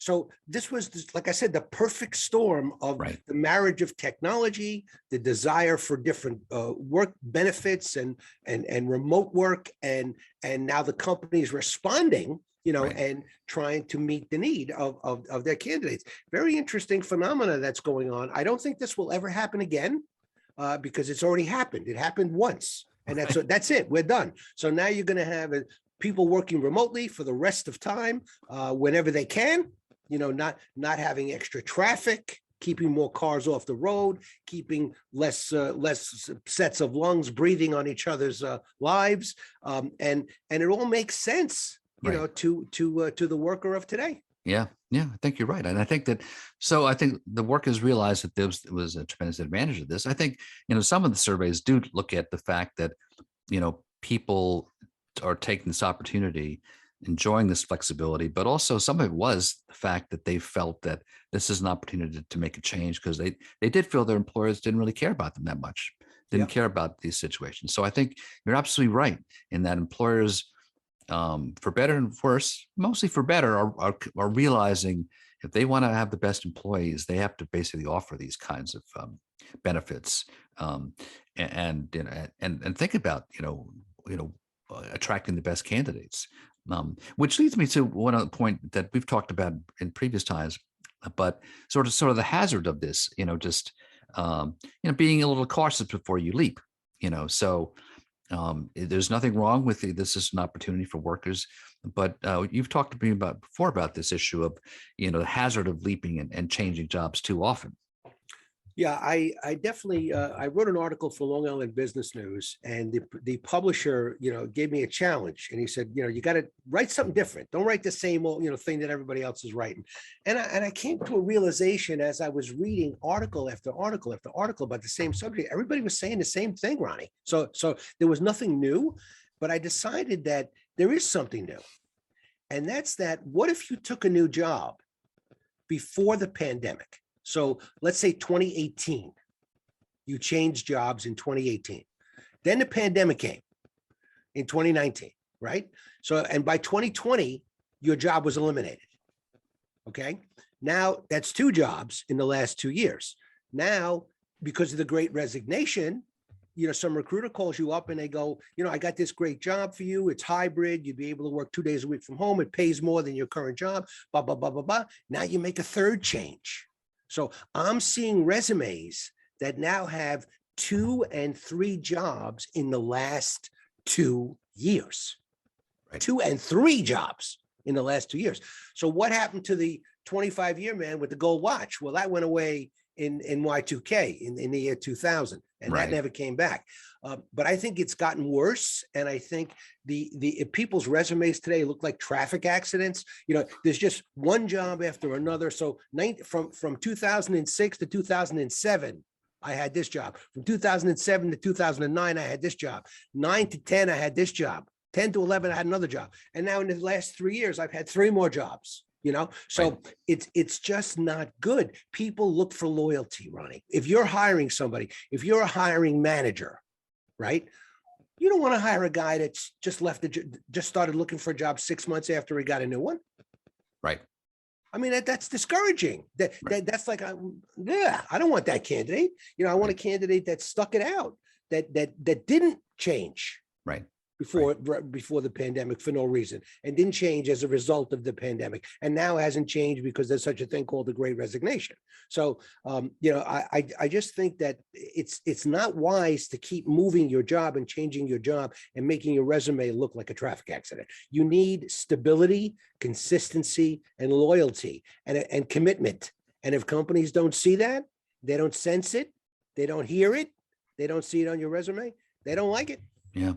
So this was, like I said, the perfect storm of the marriage of technology, the desire for different work benefits and remote work, and now the companies responding, and trying to meet the need of their candidates. Very interesting phenomena that's going on. I don't think this will ever happen again because it's already happened. It happened once, and that's it. We're done. So now you're going to have people working remotely for the rest of time, whenever they can. Not having extra traffic, keeping more cars off the road, keeping less sets of lungs breathing on each other's lives, and it all makes sense, to the worker of today. Yeah, I think you're right, and I think that. So I think the workers realized that there was a tremendous advantage of this. I think some of the surveys do look at the fact that people are taking this opportunity, enjoying this flexibility, but also some of it was the fact that they felt that this is an opportunity to make a change, because they did feel their employers didn't really care about them that much, didn't care about these situations. So I think you're absolutely right in that employers, for better and worse, mostly for better, are realizing if they want to have the best employees, they have to basically offer these kinds of benefits, and think about attracting the best candidates. Which leads me to one other point that we've talked about in previous times, but sort of the hazard of this, just being a little cautious before you leap. So there's nothing wrong with this is an opportunity for workers, but you've talked to me before about this issue of the hazard of leaping and changing jobs too often. Yeah, I definitely, I wrote an article for Long Island Business News, and the publisher, gave me a challenge, and he said, you got to write something different. Don't write the same old, thing that everybody else is writing. And I came to a realization as I was reading article after article after article about the same subject. Everybody was saying the same thing, Ronnie. So there was nothing new, but I decided that there is something new. And that's that, what if you took a new job before the pandemic? So let's say 2018, you changed jobs in 2018. Then the pandemic came in 2019, right? So, and by 2020, your job was eliminated. Okay. Now that's 2 jobs in the last 2 years. Now, because of the Great Resignation, some recruiter calls you up and they go, I got this great job for you. It's hybrid. You'd be able to work 2 days a week from home. It pays more than your current job, blah, blah, blah, blah, blah. Now you make a third change. So I'm seeing resumes that now have 2 and 3 jobs in the last 2 years. Right. 2 and 3 jobs in the last 2 years. So what happened to the 25-year man with the gold watch? Well, that went away in Y2K in the year 2000, and that never came back. But I think it's gotten worse, and I think the people's resumes today look like traffic accidents. There's just one job after another. So from 2006 to 2007, I had this job. From 2007 to 2009, I had this job. 9 to 10, I had this job. 10 to 11, I had another job. And now in the last 3 years, I've had 3 more jobs. So it's just not good. People look for loyalty, Ronnie. If you're hiring somebody, if you're a hiring manager, right? You don't want to hire a guy that's just just started looking for a job 6 months after he got a new one. Right. I mean, that's discouraging. That's like, I don't want that candidate. I want a candidate that stuck it out, that didn't change. Right. Before the pandemic for no reason, and didn't change as a result of the pandemic, and now hasn't changed because there's such a thing called the Great Resignation. So I just think that it's not wise to keep moving your job and changing your job and making your resume look like a traffic accident. You need stability, consistency, and loyalty, and commitment. And if companies don't see that, they don't sense it, they don't hear it, they don't see it on your resume, they don't like it. Yeah.